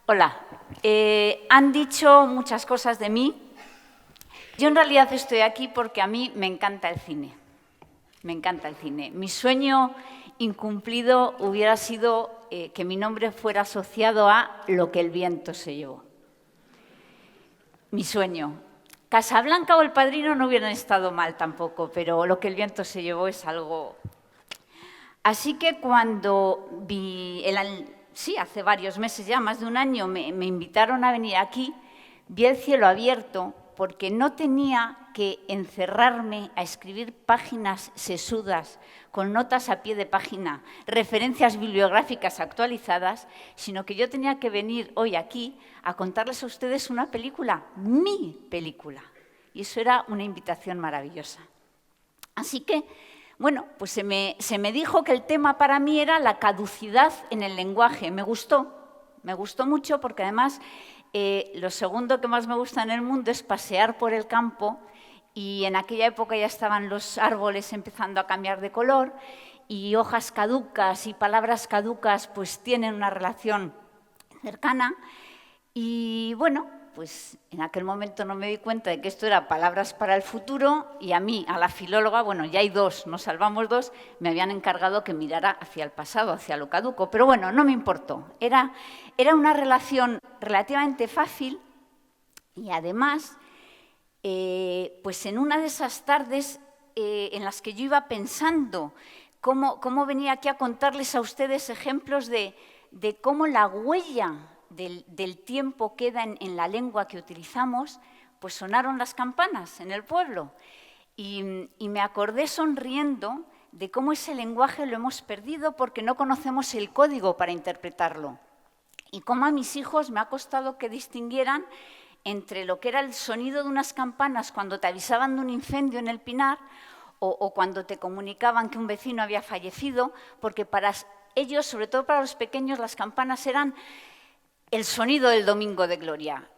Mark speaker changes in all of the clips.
Speaker 1: Hola, han dicho muchas cosas de mí. Yo en realidad estoy aquí porque a mí me encanta el cine. Me encanta el cine. Mi sueño incumplido hubiera sido que mi nombre fuera asociado a Lo que el viento se llevó. Mi sueño. Casablanca o El Padrino no hubieran estado mal tampoco, pero Lo que el viento se llevó es algo... Así que cuando vi, sí, hace varios meses ya, más de un año, me invitaron a venir aquí, vi el cielo abierto porque no tenía que encerrarme a escribir páginas sesudas con notas a pie de página, referencias bibliográficas actualizadas, sino que yo tenía que venir hoy aquí a contarles a ustedes una película, mi película. Y eso era una invitación maravillosa. Así que, bueno, pues se me dijo que el tema para mí era la caducidad en el lenguaje. Me gustó mucho porque además lo segundo que más me gusta en el mundo es pasear por el campo y en aquella época ya estaban los árboles empezando a cambiar de color y hojas caducas y palabras caducas pues tienen una relación cercana y bueno, pues en aquel momento no me di cuenta de que esto era palabras para el futuro y a mí, a la filóloga, bueno, ya hay dos, nos salvamos dos, me habían encargado que mirara hacia el pasado, hacia lo caduco, pero bueno, no me importó. Era una relación relativamente fácil y además, pues en una de esas tardes en las que yo iba pensando cómo venía aquí a contarles a ustedes ejemplos de cómo la huella del tiempo queda en la lengua que utilizamos, pues sonaron las campanas en el pueblo. Y me acordé sonriendo de cómo ese lenguaje lo hemos perdido porque no conocemos el código para interpretarlo. Y cómo a mis hijos me ha costado que distinguieran entre lo que era el sonido de unas campanas cuando te avisaban de un incendio en el Pinar o cuando te comunicaban que un vecino había fallecido, porque para ellos, sobre todo para los pequeños, las campanas eran el sonido del Domingo de Gloria.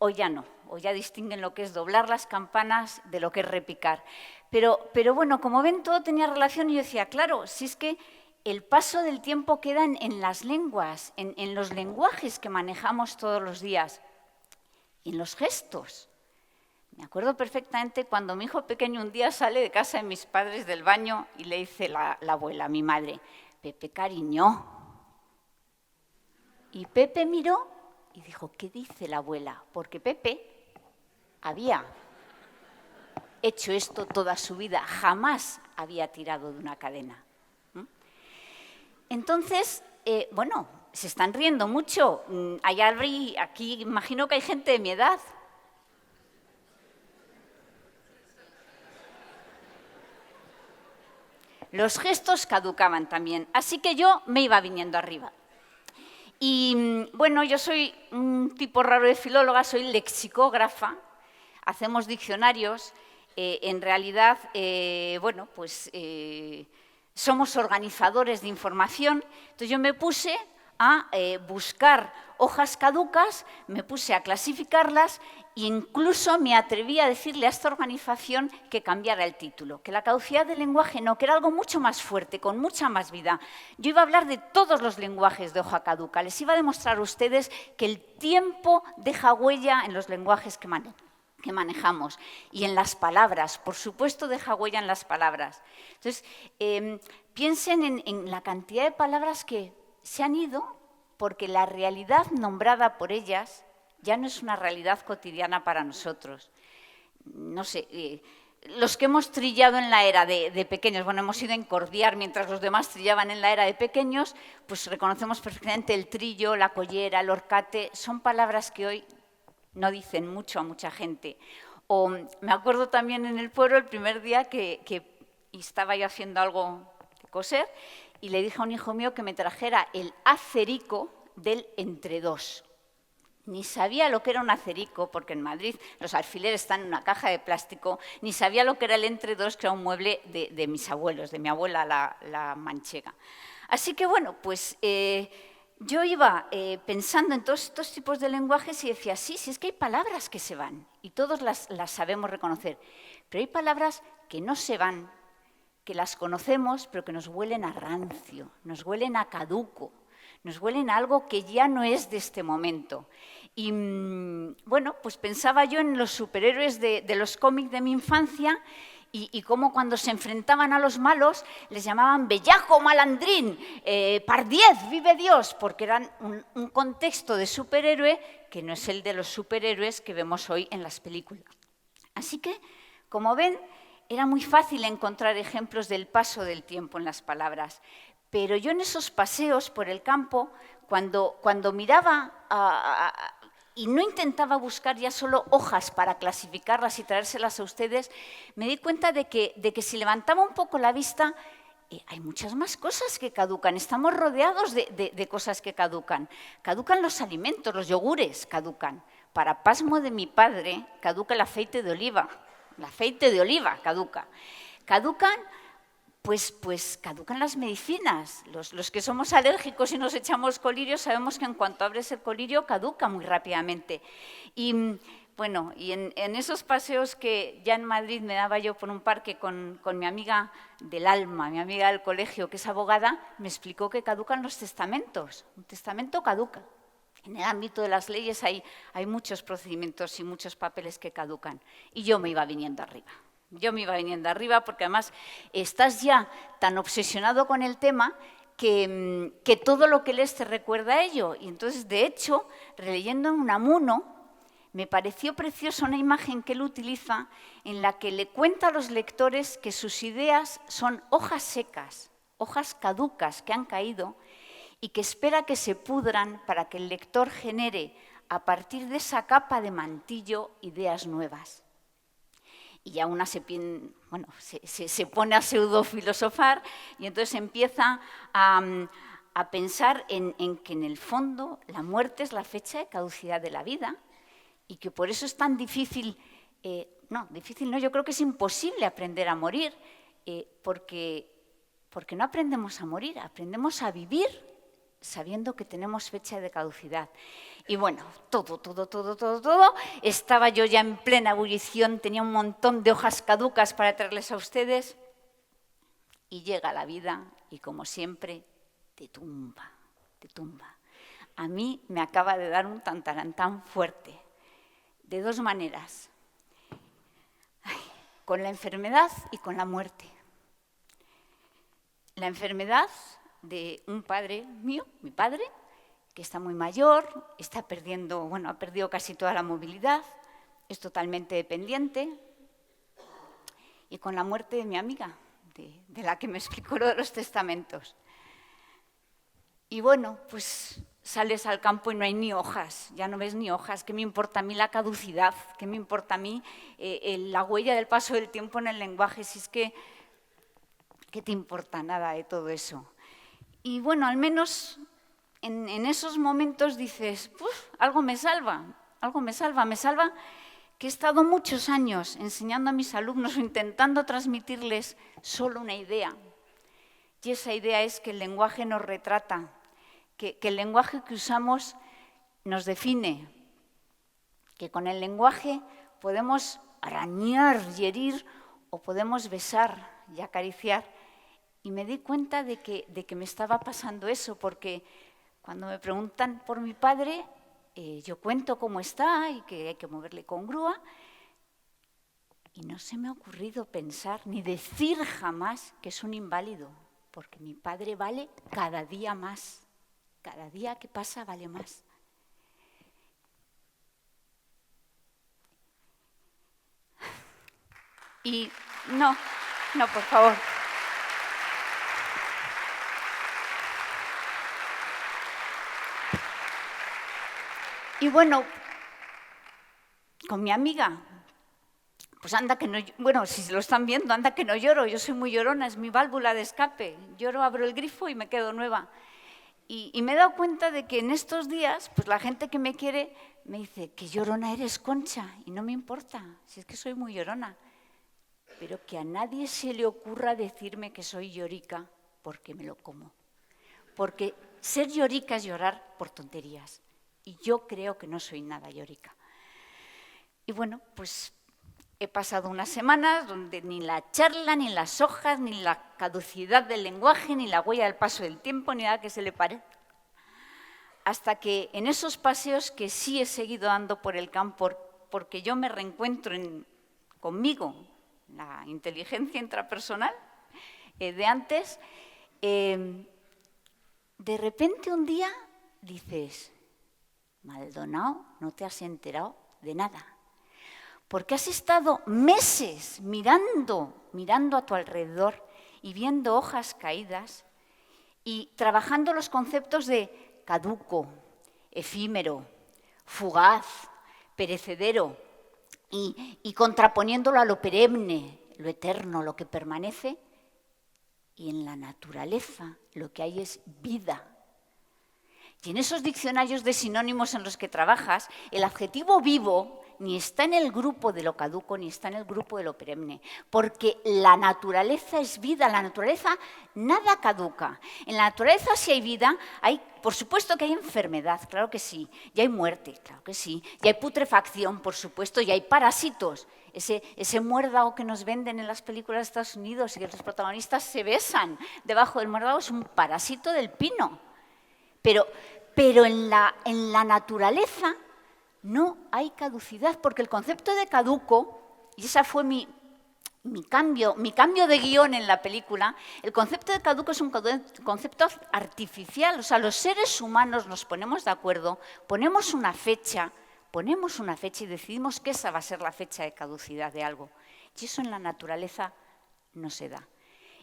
Speaker 1: Hoy ya no, hoy ya distinguen lo que es doblar las campanas de lo que es repicar. Pero bueno, como ven, todo tenía relación y yo decía, claro, si es que el paso del tiempo queda en las lenguas, en los lenguajes que manejamos todos los días, y en los gestos. Me acuerdo perfectamente cuando mi hijo pequeño un día sale de casa de mis padres del baño y le dice la abuela, mi madre, Pepe, cariño. Y Pepe miró y dijo, ¿qué dice la abuela? Porque Pepe había hecho esto toda su vida, jamás había tirado de una cadena. Entonces, bueno, se están riendo mucho. Aquí imagino que hay gente de mi edad. Los gestos caducaban también, así que yo me iba viniendo arriba. Y bueno, yo soy un tipo raro de filóloga, soy lexicógrafa, hacemos diccionarios, en realidad, bueno, pues somos organizadores de información. Entonces yo me puse a buscar hojas caducas, me puse a clasificarlas e incluso me atreví a decirle a esta organización que cambiara el título, que la caducidad del lenguaje no, que era algo mucho más fuerte, con mucha más vida. Yo iba a hablar de todos los lenguajes de hoja caduca, les iba a demostrar a ustedes que el tiempo deja huella en los lenguajes que manejamos y en las palabras, por supuesto deja huella en las palabras. Entonces, piensen en la cantidad de palabras que se han ido porque la realidad nombrada por ellas ya no es una realidad cotidiana para nosotros. No sé, los que hemos trillado en la era de pequeños, bueno, hemos ido a encordiar mientras los demás trillaban en la era de pequeños, pues reconocemos perfectamente el trillo, la collera, el horcate, son palabras que hoy no dicen mucho a mucha gente. O me acuerdo también en el pueblo el primer día que estaba yo haciendo algo de coser y le dije a un hijo mío que me trajera el acerico del entre-dos. Ni sabía lo que era un acerico, porque en Madrid los alfileres están en una caja de plástico, ni sabía lo que era el entre-dos, que era un mueble de mis abuelos, de mi abuela, la manchega. Así que, bueno, pues yo iba pensando en todos estos tipos de lenguajes y decía, sí, es que hay palabras que se van y todos las sabemos reconocer, pero hay palabras que no se van, que las conocemos, pero que nos huelen a rancio, nos huelen a caduco, nos huelen a algo que ya no es de este momento. Y bueno, pues pensaba yo en los superhéroes de los cómics de mi infancia y cómo cuando se enfrentaban a los malos les llamaban bellaco, malandrín, pardiez, vive Dios, porque eran un contexto de superhéroe que no es el de los superhéroes que vemos hoy en las películas. Así que, como ven, era muy fácil encontrar ejemplos del paso del tiempo en las palabras. Pero yo en esos paseos por el campo, cuando miraba y no intentaba buscar ya solo hojas para clasificarlas y traérselas a ustedes, me di cuenta de que si levantaba un poco la vista, hay muchas más cosas que caducan. Estamos rodeados de cosas que caducan. Caducan los alimentos, los yogures caducan. Para pasmo de mi padre, caduca el aceite de oliva. El aceite de oliva caduca. Caducan, pues caducan las medicinas. Los que somos alérgicos y nos echamos colirio sabemos que en cuanto abres el colirio caduca muy rápidamente. Y bueno, y en esos paseos que ya en Madrid me daba yo por un parque con mi amiga del alma, mi amiga del colegio, que es abogada, me explicó que caducan los testamentos. Un testamento caduca. En el ámbito de las leyes hay muchos procedimientos y muchos papeles que caducan. Y yo me iba viniendo arriba. Yo me iba viniendo arriba porque además estás ya tan obsesionado con el tema que todo lo que lees te recuerda a ello. Y entonces, de hecho, releyendo en Unamuno, me pareció preciosa una imagen que él utiliza en la que le cuenta a los lectores que sus ideas son hojas secas, hojas caducas que han caído y que espera que se pudran para que el lector genere a partir de esa capa de mantillo ideas nuevas. Y ya una se pone a pseudofilosofar y entonces empieza a pensar en que en el fondo la muerte es la fecha de caducidad de la vida y que por eso es tan difícil, difícil no, yo creo que es imposible aprender a morir porque no aprendemos a morir, aprendemos a vivir sabiendo que tenemos fecha de caducidad. Y bueno, todo. Estaba yo ya en plena ebullición, tenía un montón de hojas caducas para traerles a ustedes. Y llega la vida y, como siempre, te tumba. A mí me acaba de dar un tantarantán fuerte, de dos maneras. Con la enfermedad y con la muerte. La enfermedad de un padre mío, mi padre, que está muy mayor, ha perdido casi toda la movilidad, es totalmente dependiente, y con la muerte de mi amiga, de la que me explicó lo de los testamentos. Y bueno, pues sales al campo y no hay ni hojas, ya no ves ni hojas. ¿Qué me importa a mí la caducidad? ¿Qué me importa a mí la huella del paso del tiempo en el lenguaje? Si es que, ¿qué te importa nada de todo eso? Y bueno, al menos en esos momentos dices, algo me salva que he estado muchos años enseñando a mis alumnos o intentando transmitirles solo una idea. Y esa idea es que el lenguaje nos retrata, que el lenguaje que usamos nos define, que con el lenguaje podemos arañar y herir o podemos besar y acariciar. Y me di cuenta de que me estaba pasando eso, porque cuando me preguntan por mi padre, yo cuento cómo está y que hay que moverle con grúa. Y no se me ha ocurrido pensar ni decir jamás que es un inválido, porque mi padre vale cada día más. Cada día que pasa vale más. Y no, por favor. Y bueno, con mi amiga, pues anda que no, bueno, si se lo están viendo, anda que no lloro, yo soy muy llorona, es mi válvula de escape. Lloro, abro el grifo y me quedo nueva. Y me he dado cuenta de que en estos días, pues la gente que me quiere me dice, ¿qué llorona eres, Concha? Y no me importa, si es que soy muy llorona. Pero que a nadie se le ocurra decirme que soy llorica porque me lo como. Porque ser llorica es llorar por tonterías. Y yo creo que no soy nada llorica. Y bueno, pues he pasado unas semanas donde ni la charla, ni las hojas, ni la caducidad del lenguaje, ni la huella del paso del tiempo, ni nada que se le pare, hasta que en esos paseos que sí he seguido dando por el campo, porque yo me reencuentro conmigo, la inteligencia intrapersonal de antes, de repente un día dices, Maldonado, no te has enterado de nada, porque has estado meses mirando a tu alrededor y viendo hojas caídas y trabajando los conceptos de caduco, efímero, fugaz, perecedero y contraponiéndolo a lo perenne, lo eterno, lo que permanece. Y en la naturaleza lo que hay es vida. Y en esos diccionarios de sinónimos en los que trabajas, el adjetivo vivo ni está en el grupo de lo caduco ni está en el grupo de lo perenne, porque la naturaleza es vida, la naturaleza nada caduca. En la naturaleza si hay vida, por supuesto que hay enfermedad, claro que sí, y hay muerte, claro que sí, y hay putrefacción, por supuesto, y hay parásitos. Ese muérdago que nos venden en las películas de Estados Unidos y que los protagonistas se besan debajo del muérdago es un parásito del pino. Pero en la naturaleza no hay caducidad, porque el concepto de caduco, y ese fue mi cambio de guión en la película, el concepto de caduco es un concepto artificial. O sea, los seres humanos nos ponemos de acuerdo, ponemos una fecha y decidimos que esa va a ser la fecha de caducidad de algo. Y eso en la naturaleza no se da.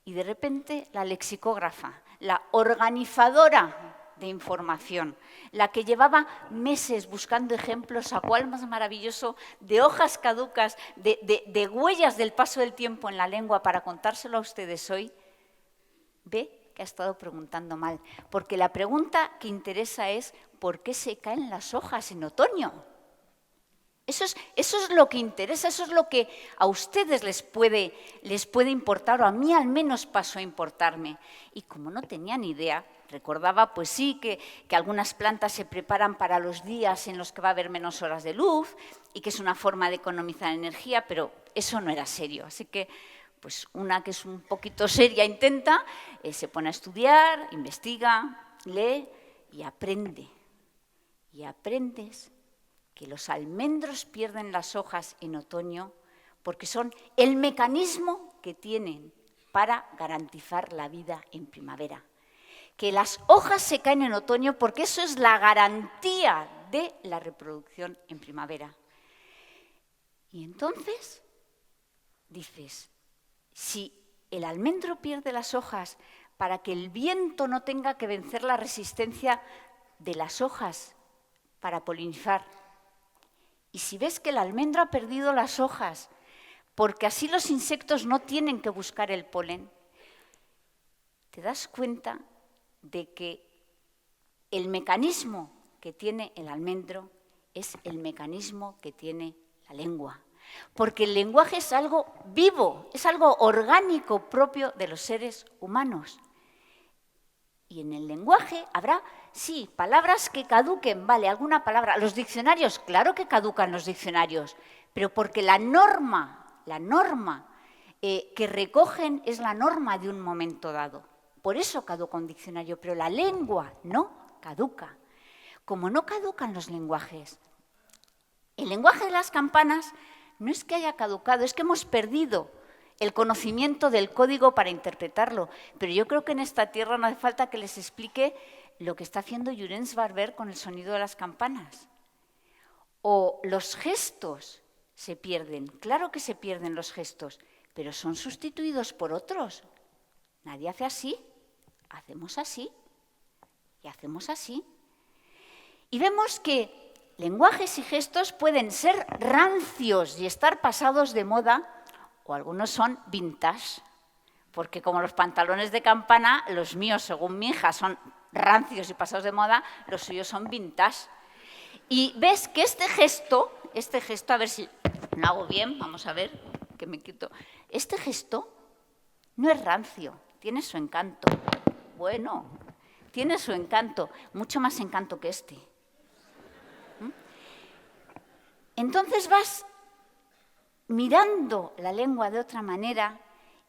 Speaker 1: Y de repente la lexicógrafa, la organizadora de información, la que llevaba meses buscando ejemplos, a cuál más maravilloso, de hojas caducas, de huellas del paso del tiempo en la lengua para contárselo a ustedes hoy, ve que ha estado preguntando mal. Porque la pregunta que interesa es ¿por qué se caen las hojas en otoño? Eso es lo que interesa, eso es lo que a ustedes les puede importar, o a mí al menos pasó a importarme. Y como no tenía ni idea, recordaba pues sí que algunas plantas se preparan para los días en los que va a haber menos horas de luz y que es una forma de economizar energía, pero eso no era serio. Así que pues una que es un poquito seria intenta, se pone a estudiar, investiga, lee y aprende. Y aprendes que los almendros pierden las hojas en otoño porque son el mecanismo que tienen para garantizar la vida en primavera. Que las hojas se caen en otoño porque eso es la garantía de la reproducción en primavera. Y entonces dices, si el almendro pierde las hojas para que el viento no tenga que vencer la resistencia de las hojas para polinizar, y si ves que el almendro ha perdido las hojas, porque así los insectos no tienen que buscar el polen, te das cuenta de que el mecanismo que tiene el almendro es el mecanismo que tiene la lengua. Porque el lenguaje es algo vivo, es algo orgánico propio de los seres humanos. Y en el lenguaje habrá, sí, palabras que caduquen, vale, alguna palabra. Los diccionarios, claro que caducan los diccionarios, pero porque la norma que recogen es la norma de un momento dado. Por eso caduca un diccionario, pero la lengua no caduca. Como no caducan los lenguajes. El lenguaje de las campanas no es que haya caducado, es que hemos perdido el conocimiento del código para interpretarlo. Pero yo creo que en esta tierra no hace falta que les explique lo que está haciendo Llorens Barber con el sonido de las campanas. O los gestos se pierden. Claro que se pierden los gestos, pero son sustituidos por otros. Nadie hace así, hacemos así y hacemos así. Y vemos que lenguajes y gestos pueden ser rancios y estar pasados de moda, o algunos son vintage, porque como los pantalones de campana, los míos, según mi hija, son rancios y pasados de moda, los suyos son vintage. Y ves que este gesto, a ver si lo hago bien, vamos a ver, que me quito. Este gesto no es rancio, tiene su encanto. Bueno, tiene su encanto, mucho más encanto que este. Entonces vas mirando la lengua de otra manera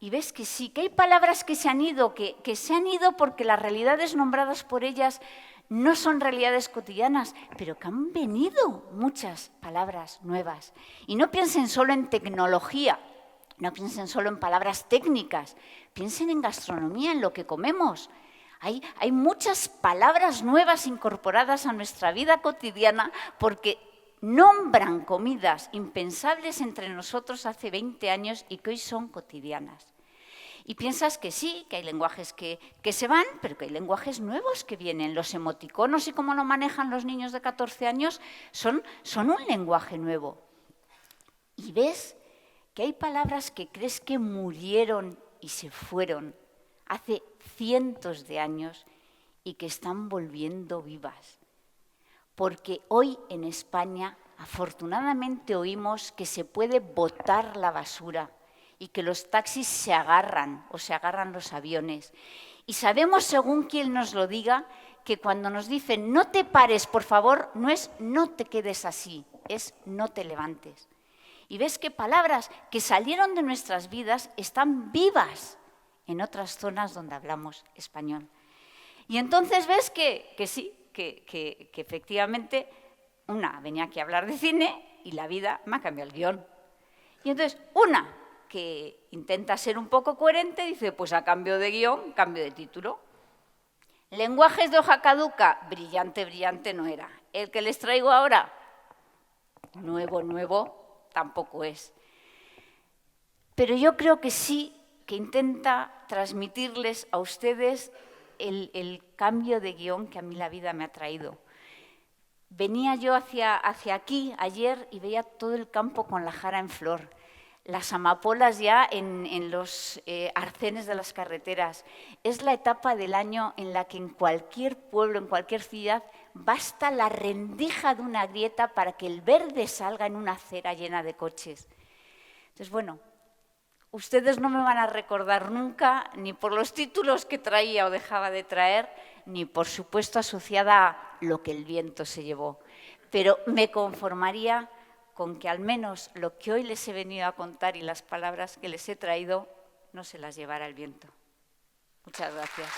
Speaker 1: y ves que sí, que hay palabras que se han ido, que se han ido porque las realidades nombradas por ellas no son realidades cotidianas, pero que han venido muchas palabras nuevas. Y no piensen solo en tecnología, no piensen solo en palabras técnicas, piensen en gastronomía, en lo que comemos. Hay muchas palabras nuevas incorporadas a nuestra vida cotidiana porque nombran comidas impensables entre nosotros hace 20 años y que hoy son cotidianas. Y piensas que sí, que hay lenguajes que se van, pero que hay lenguajes nuevos que vienen. Los emoticonos y cómo lo manejan los niños de 14 años son un lenguaje nuevo. Y ves que hay palabras que crees que murieron y se fueron hace cientos de años y que están volviendo vivas. Porque hoy en España, afortunadamente, oímos que se puede botar la basura y que los taxis se agarran o se agarran los aviones. Y sabemos, según quien nos lo diga, que cuando nos dicen no te pares, por favor, no es no te quedes así, es no te levantes. Y ves que palabras que salieron de nuestras vidas están vivas en otras zonas donde hablamos español. Y entonces ves que sí, que efectivamente venía aquí a hablar de cine y la vida me ha cambiado el guión. Y entonces una que intenta ser un poco coherente dice, pues a cambio de guión, cambio de título. Lenguajes de hoja caduca, brillante, brillante no era. El que les traigo ahora, nuevo, nuevo, tampoco es. Pero yo creo que sí, que intenta transmitirles a ustedes el cambio de guión que a mí la vida me ha traído. Venía yo hacia aquí ayer y veía todo el campo con la jara en flor, las amapolas ya en los arcenes de las carreteras. Es la etapa del año en la que en cualquier pueblo, en cualquier ciudad, basta la rendija de una grieta para que el verde salga en una acera llena de coches. Entonces, bueno, ustedes no me van a recordar nunca ni por los títulos que traía o dejaba de traer, ni por supuesto asociada a lo que el viento se llevó. Pero me conformaría con que al menos lo que hoy les he venido a contar y las palabras que les he traído no se las llevara el viento. Muchas gracias.